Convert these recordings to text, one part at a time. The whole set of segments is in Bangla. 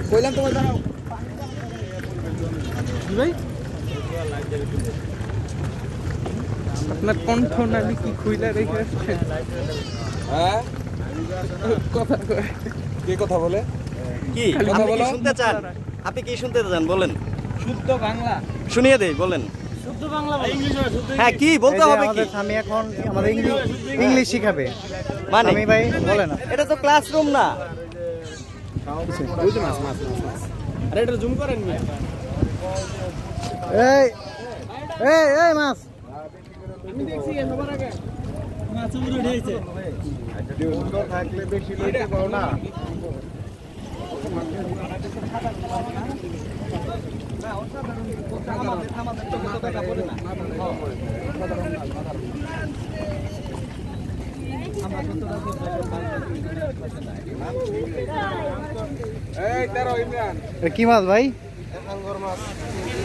কইলাম তোমার দাঁড়াও ভাই আপনার কণ্ঠ নালি কি খুইলা রেখে আসছেন? হ্যাঁ কথা কয় কে কথা বলে? কি আপনি কি শুনতে চান? আপনি কি শুনতে চান বলেন? শুদ্ধ বাংলা শুনিয়ে দেই বলেন। শুদ্ধ বাংলা হ্যাঁ কি বলতে হবে কি? আমি এখন আমাদের ইংলিশ শিখাবে মানে আমি ভাই বলে না এটা তো ক্লাসরুম না। আরে এটা জুম করেন না। এই এই এই মাছ আমি দেখছি সবার আগে মাছ উড়ে উঠেছে সুন্দর থাকলে বেশি লইতে পাও না। এই তেরো ইমরান কি মাছ ভাই?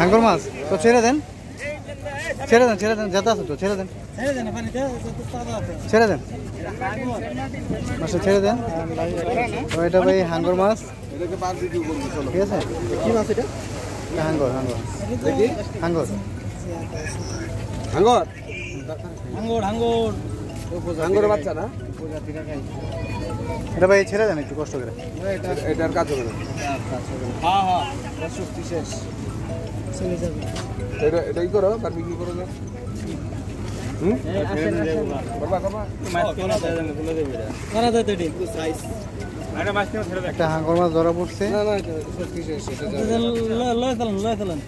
হাঙ্গর মাছ তো ছেড়ে দেন ছেড়ে দেন যেতে আছে তো ছেড়ে দেন মাছটা ছেড়ে দেন। তো এটা ভাই হাঙ্গর মাছ এটাকে বাদ দিয়ে বলবো চলো। ঠিক আছে। কি মাছ এটা? হাঙ্গর দেখি হাঙ্গর হাঙ্গর হাঙ্গর হাঙ্গরের বাচ্চা না? এটা ভাই ছেড়ে দেন একটু কষ্ট করে। এটার কাজ হবে না। হ্যাঁ হ্যাঁ শক্তি শেষ। চলে যাবে এটাই করো তারপর কি করো? করবা করবা করা যায় তো এটি সাইজ একটা হাঙ্গর মাছ ধরা পড়ছে। না না শক্তি শেষ। লয় ফেলেন